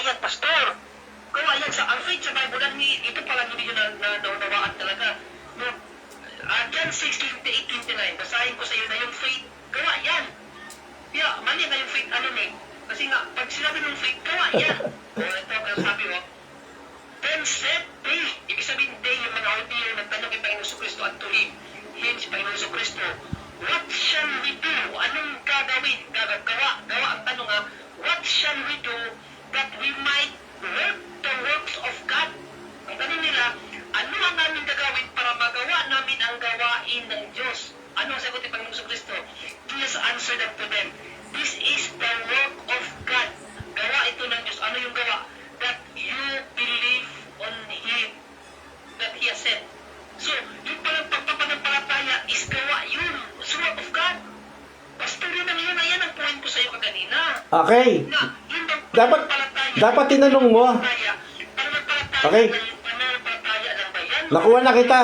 yan, pastor. Gawa yan. Ang faith sa Bible, ito pala hindi nyo naunawaan talaga. No? John 6:28-29, basahin ko sa iyo na yung faith, gawa yan. Kaya, mali na yung faith, kasi nga, pag sinabi ng faith, gawa yan. Ito, kaya sabi mo, then said they, ibig sabihin they, yung mga audio, nagtanong kay Panginoon Kristo at to him, si Panginoon Kristo, what shall we do? Anong gagawin? Gawa ang tanong nga, what shall we do that we might work the works of God? Ang tanong nila, ano ang namin gagawin para magawa namin ang gawain ng Diyos? Ano ang sagot ni Panginoon Kristo? Jesus answered unto them, this is the work of God. Gawa ito ng Diyos. Ano yung gawa? That you believe on Him that He has sent. So, yung palang pagpapanampalataya is gawa yun. It's work of God. Pastor, yun ayan ang point ko sa iyo kaganina. Okay. Na, yun ang Dapat tinanong mo. Okay. Nakuha na kita.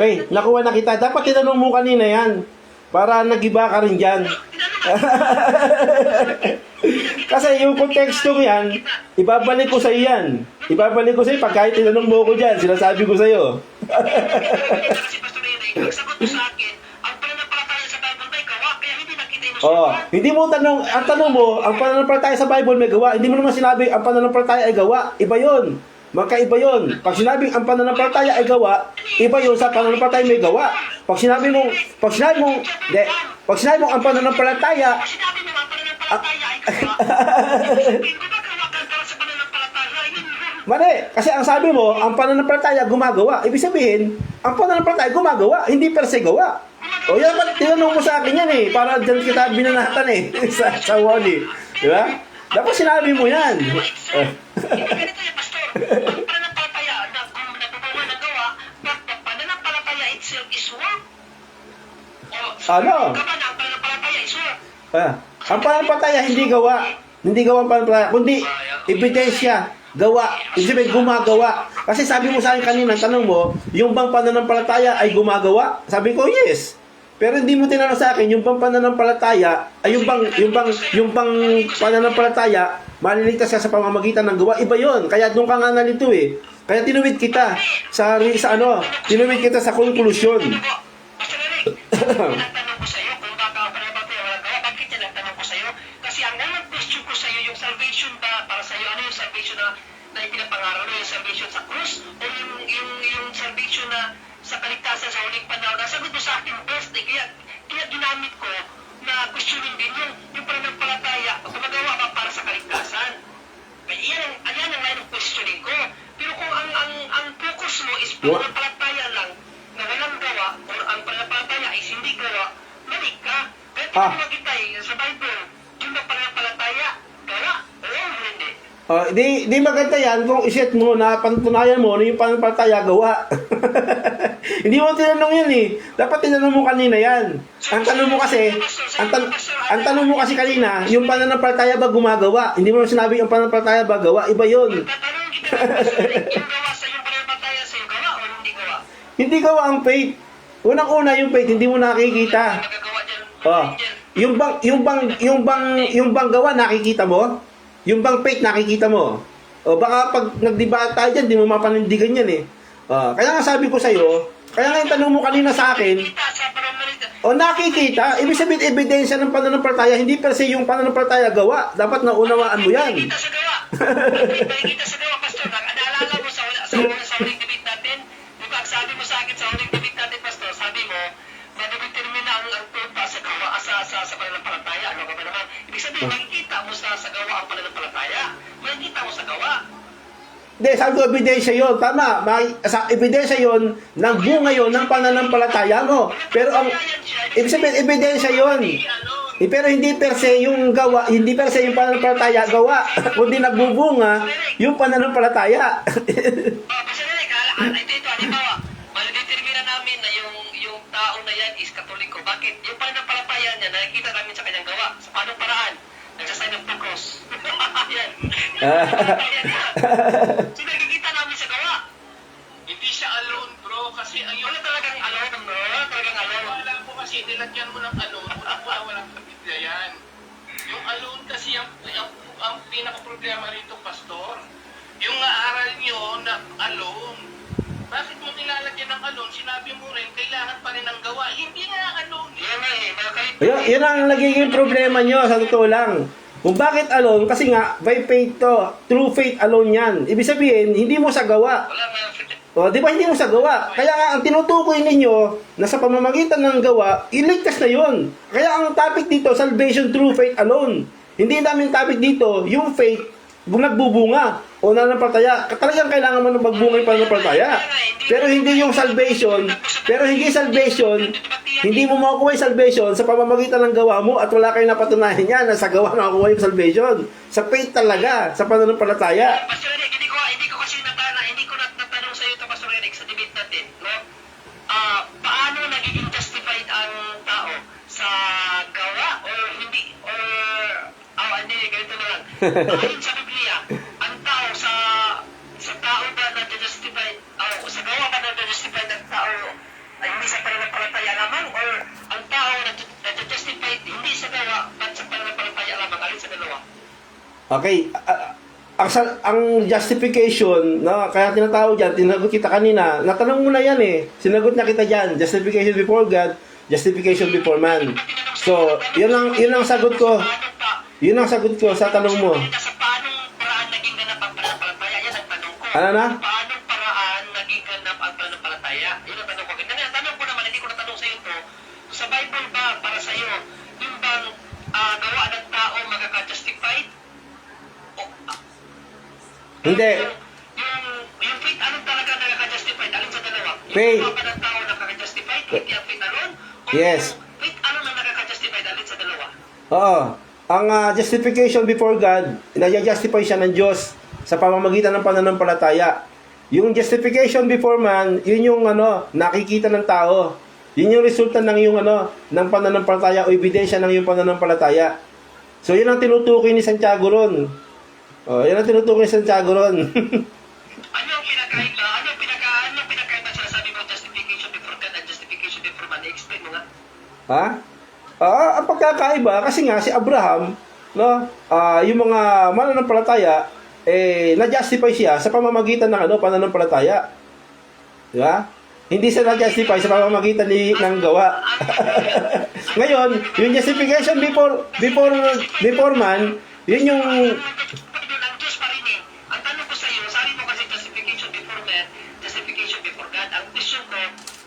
Okay, nakuha na kita. Dapat tinanong mo kanina yan. Para nagiba ka rin dyan. Kasi yung konteksto ko yan, ibabalik ko sa iyan. Ibabalik ko sa iyo pag kahit tinanong mo ko dyan, sinasabi ko sa iyo. Kasi Pastor Eric, ang sagot mo sa akin, ang pananampalataya sa Bible may gawa, kaya hindi nakita yung Oh, hindi mo tanong, ang tanong mo, ang pananampalataya sa Bible may gawa. Hindi mo naman sinabi ang pananampalataya ay gawa. Iba 'yon. Magkaiba 'yon. Pag sinabing ang pananampalataya ay gawa, iba 'yon sa pananampalataya may gawa. Pag sinabi mo ang pananampalataya, sinabi mo ang pananampalataya ay gawa. Hindi ko ba gawa ka para sa pananampalataya? mali. Kasi ang sabi mo, ang pananampalataya gumagawa. Ibig sabihin, ang pananampalataya gumagawa, hindi per se gawa. O yan, tinanong mo sa akin yan eh. Para dyan kita binanatan eh. sa Wally. Di ba? Dapat sinabi mo yan. Hindi ganito yan, Pastor. Ang pananampalataya na kung nagbabawa ng gawa, but the pananampalataya itself is work. Ano? Gawa na ang pananampalataya is work. Ang pananampalataya hindi gawa. Hindi gawa ang pananampalataya. Kundi, ebidensya. Gawa. Ibig sabihin, gumagawa. Kasi sabi mo sa akin kanina, tanong mo, yung bang pananampalataya ay gumagawa? Sabi ko, yes. Pero hindi mo tinanong sa akin, yung bang pananampalataya, ay yung bang pananampalataya, maliligtas ka sa pamamagitan ng gawa, iba yon. Kaya doon ka nga nalito eh. Kaya tinuwid kita tinuwid kita sa konklusyon. Pastor Eric, tinatanong ko sa iyo kung pananampalataya walang gawa, bakit yan ang tanong ko sa iyo? Kasi ang unang question ko sa iyo, yung salvation ba para sa iyo, ano yung salvation na ipinapangaral mo, yung salvation sa krus, o yung salvation na sa kaligtasan sa huling panahon? Nasagot mo sa akin first eh, kaya ginamit ko na questioning din yung pananampalataya, gumagawa ba para sa kaligtasan? Kaya yan ang line of questioning ko. Pero kung ang focus mo is pananampalataya lang, na walang gawa, or ang pananampalataya is hindi gawa, mali ka. Kaya tinanong kita sa Bible, yung ba pananampalataya, gawa, o hindi? Di maganda yan kung iset mo na patunayan mo na yung pananampalataya gawa. Hindi mo tinanong yan eh. Dapat tinanong mo kanina yan. Ang tanong mo kasi kanina, yung pananampalataya ba gumagawa? Hindi mo sinabi yung pananampalataya ba gawa? Iba yun. Tatanong kita, yung gawa sa yung pananampalataya sa yung gawa o hindi gawa? Hindi gawa ang faith. Unang-una yung faith, hindi mo nakikita. Magagawa dyan, Yung bang gawa nakikita mo? Yung bang faith nakikita mo? O baka pag nagdebate tayo dyan, di mo mapanindigan yan eh. Kaya nga sabi ko sa'yo, kaya nga yung tanong mo kanina sa akin, nakikita, ibig sabihin ebidensya ng pananampalataya, hindi per se yung pananampalataya gawa. Dapat naunawaan mo yan. Nakikita sa gawa. Nakikita sa gawa, Pastor. Naalala mo sa huling debate natin? Di ba, sabi mo sa akin sa huling debate natin, Pastor, sabi mo, madadetermina ang tuta sa gawa, sa pananampalataya. Ano ka ba naman? Ibig sabihin, makikita mo sa gawa ang pananampalataya. Makikita mo sa gawa. Hindi, sabi ko, ebidensya yun. Tama. Ebidensya yun ng bunga yun ng pananampalataya mo. Pero ang, ibig sabihin, ebidensya yun. Pero hindi per se yung gawa, hindi per se yung pananampalataya gawa. Kundi nagbubunga yung pananampalataya. Kasi ito, halimbawa, madadetermina namin na yung tao na yan is katoliko. Bakit? Yung pananampalataya niya, nakikita namin sa kanyang gawa. Sa paanong paraan? Nagsasign of the cross. Yan. So, nakikita namin sa gawa. Hindi siya alone, bro. Kasi ang yung... Wala talagang alone, bro. Wala talagang alone. Wala po kasi, nilagyan mo ng alone. Walang sa Biblia yan. Yung alone kasi ang pinaka-problema rito, Pastor. Yung aaral nyo na alone. Bakit mo nilalagyan ng alone? Sinabi mo rin, kailangan pa rin ng gawa. Hindi nga alone. Yan nga eh, mga kahit Yun ang nagiging problema nyo, sa totoo lang. Kung bakit alone, kasi nga, by faith to, true faith alone yan. Ibig sabihin, hindi mo sa gawa. wala nga. O, di ba hindi mo sa gawa? Kaya nga, ang tinutukoy ninyo, na sa pamamagitan ng gawa, iligtas na yun. Kaya ang topic dito, salvation through faith alone. Hindi namin topic dito, yung faith, nagbubunga o nananampalataya. Talagang kailangan mo ng magbunga yung pananampalataya. Pero hindi yung salvation, hindi mo makukuha yung salvation sa pamamagitan ng gawa mo at wala kayong napatunayan yan na sa gawa nakukuha yung salvation. Sa faith talaga, sa pananampalataya. Pastor Eric, hindi ko kasi natanong sa iyo ito, Pastor Eric, sa debate natin, no? Paano nagiging justified ang tao? Sa gawa or hindi? Or, hindi, ganito na lang. Ayon sa Biblia, ang tao sa tao ba na-justified, sa gawa ba na-justified ang tao ay hindi sa pananampalataya lamang? Or ang tao na-justified hindi sa gawa at sa pananampalataya lamang? Alin sa dalawa? Okay, ang justification, no, kaya tinatawag dyan, tinagot kita kanina, natanong mo na yan eh, sinagot na kita dyan, justification before God, justification before man. So, yun ang sagot ko, yun ang sagot ko sa tanong mo. Sa paanong paraan naging ganap ang pananampalataya? Yan ang tanong ko. Ano na? Paanong paraan naging ganap ang pananampalataya? Yun ang tanong ko. Tanong ko naman, hindi ko natanong sa iyo ito. Sa Bible ba, para sa iyo, yung bang gawa ng tao magkaka-justified? Hindi. Yung faith, anong talaga nakaka-justified? Alin sa dalawa? Faith. Yung gawa ba ng tao nakaka-justified? Hindi ang faith alone? O Yes. yung faith, ano na nakaka-justified? Alin sa dalawa? Oo. Ang justification before God, na-justify siya ng Diyos sa pamamagitan ng pananampalataya. Yung justification before man, yun yung nakikita ng tao. Yun yung resulta ng yung ng pananampalataya o ebidensya ng yung pananampalataya. So yun ang tinutukoy ni Santiago ron. Oh, yun ang tinutukoy ni Santiago ron. Ano ang pinakaiba? Ano ang pinakaiba sa sabi mo justification before God and justification before man? I-explain mo nga. Ha? Ang pagkakaiba kasi nga si Abraham, yung mga mananampalataya na-justify siya sa pamamagitan ng pananampalataya. Di ba? Hindi siya na-justify sa pamamagitan ng gawa. Ngayon, yung justification before man, yun yung Ang Diyos pa rin eh. Ang tanong ko sa iyo, sabi mo kasi justification before man, justification before God. Ang question ko,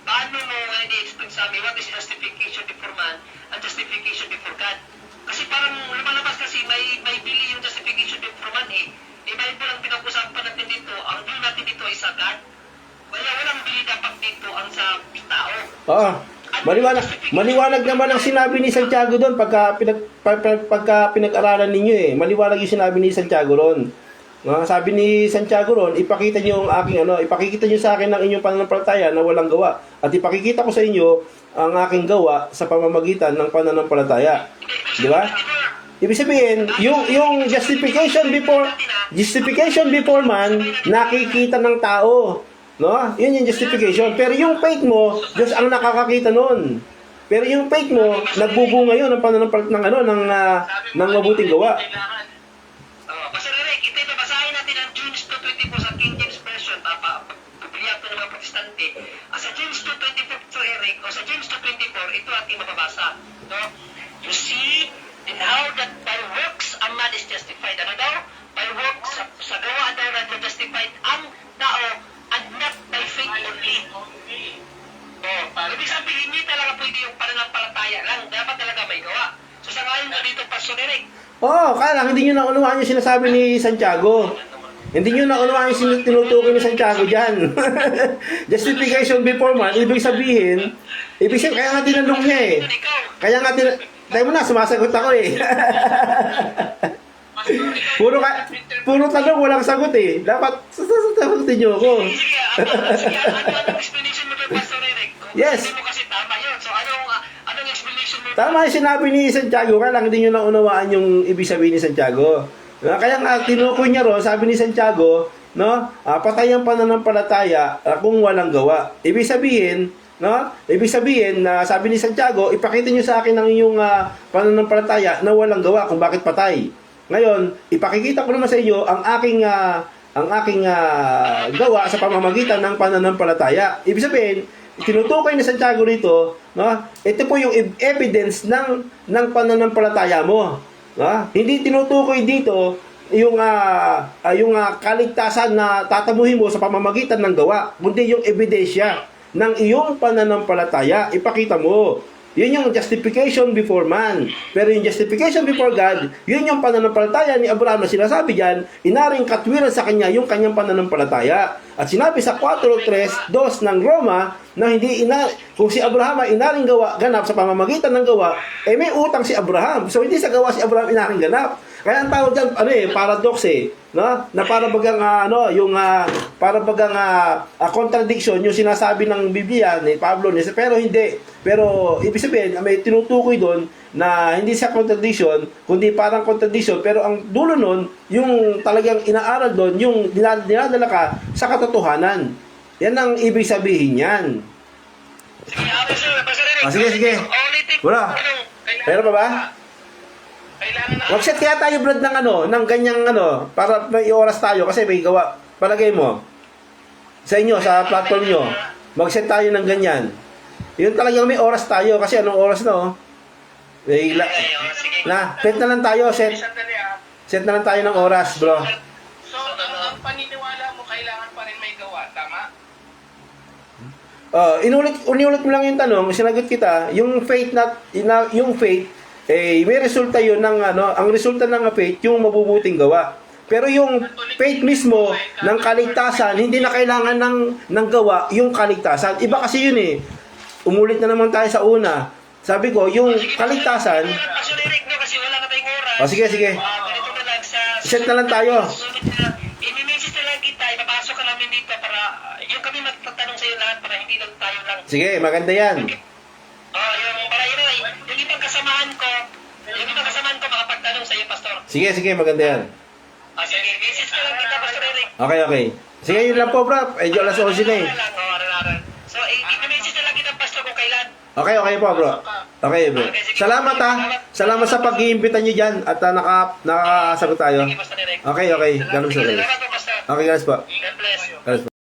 paano mo i-explain sa amin what is justification before man and justification before God? Kasi parang lumalabas kasi may bili yung justification before man eh. May Bible ang pinag-usapan natin dito, ang view natin dito ay sa God. Kaya walang bili dapat dito ang sa tao. Oo. Maliwanag naman ang sinabi ni Santiago doon pagka pinag-aralan ninyo eh. Maliwanag yung sinabi ni Santiago doon. Sabi ni Santiago ron, ipakita niyo ang aking ipakita niyo sa akin ang inyong pananampalataya na walang gawa at ipakikita ko sa inyo ang aking gawa sa pamamagitan ng pananampalataya. Di ba? Ibig sabihin, yung justification before man, nakikita ng tao. No? Yun yung justification. Pero yung faith mo, Diyos ang nakakakita nun. Pero yung faith mo, nagbubunga yun ng pananampalataya ng mabuting gawa. Pastor Eric, ito basahin natin ang James 2:24 sa King James Version, Biblia po ng mga Protestante. Sa James 2:24, Pastor Eric, o sa James 2:24, ito ating mababasa. No? You see, in how that by works a man is justified. Ano daw? By works, sa gawa daw na justified ang tao and not by faith only. Ibig sabihin, hindi talaga pwede yung pananampalataya lang. Dapat talaga may gawa. So sa ngayon ko dito, Pastor Eric, Kaya lang, hindi nyo naunawaan yung sinasabi ni Santiago. Hindi nyo naunawaan yung tinutukoy ni Santiago dyan. Justification before man, ibig sabihin, kaya nga tinanong niya eh. Kaya nga tayo mo na, sumasagot ako eh. Puro tanong, walang sagot eh. Dapat, sasagutin nyo ako. sige, anong explanation mo doon, Pastor Eric? Yes. Hindi mo kasi tama yun. So anong explanation mo? Tama yung sinabi ni Santiago, kaya lang hindi nyo naunawaan yung ibig sabihin ni Santiago. Kaya nga, tinukoy niya ro, sabi ni Santiago, patay ang pananampalataya kung walang gawa. Ibig sabihin, no? Ibig sabihin na sabi ni Santiago, ipakita niyo sa akin ang iyong pananampalataya na walang gawa kung bakit patay. Ngayon, ipakikita ko naman sa iyo ang aking gawa sa pamamagitan ng pananampalataya. Ibig sabihin, tinutukoy ni Santiago rito, no? Ito po yung evidence ng pananampalataya mo. No? Hindi tinutukoy dito yung kaligtasan na tatamuhin mo sa pamamagitan ng gawa, kundi yung ebidensya ng iyong pananampalataya. Ipakita mo. Yun yung justification before man. Pero yung justification before God, yun yung pananampalataya ni Abraham na sinasabi dyan, inaring katwiran sa kanya yung kanyang pananampalataya. At sinabi sa 4:3, 2 ng Roma, na kung si Abraham ay inaring gawa, ganap sa pamamagitan ng gawa, may utang si Abraham. So hindi sa gawa si Abraham inaring ganap. Kaya ang tawag dyan, paradox no? Na para bagang contradiction yung sinasabi ng Biblia ni Pablo, pero hindi. Pero ibig sabihin, may tinutukoy doon na hindi sa contradiction, kundi parang contradiction, pero ang dulo nun, yung talagang inaaral doon, yung dinadala ka sa katotohanan. Yan ang ibig sabihin yan. Sige. Wala. Pero pa ba? Mag-set kaya tayo, Brad, ng ganyang para may oras tayo kasi may gawa. Palagay mo, sa inyo, sa platform nyo, mag-set tayo ng ganyan. Yun talagang may oras tayo kasi anong oras na, set na lang tayo, set na lang tayo ng oras, bro. So, ang paniniwala mo, kailangan pa rin may gawa, tama? Uniulit mo lang yung tanong, sinagot kita, yung faith, may resulta yun ng ang resulta ng faith, yung mabubuting gawa. Pero yung faith mismo ng kaligtasan, hindi na kailangan ng gawa yung kaligtasan. Iba kasi yun Umulit na naman tayo sa una. Sabi ko, yung kaligtasan... Kasi wala na tayong oras. Sige. Ganito na lang Set na lang tayo. I-message na lang kita, ipapasok ka namin dito para yung kami magtatanong sa iyo lahat para hindi lang tayo lang. Sige, maganda yan. Yung para yung ibang kasamahan ko makapagtanong sa iyo, Pastor. Sige, maganda yan. Sige, message na lang kita, Pastor Eric. Okay. Sige, yun lang po, bro. Alas 11 na So, i-message na lang kita, Pastor, kung kailan. Okay po, bro. Okay, bro. Salamat Salamat sa pag-iimbita niyo dyan at nakakasagot tayo. Sige, Pastor Eric. Okay. Ganun sa Salamat po, Pastor. Okay, guys po. God bless. Guys po.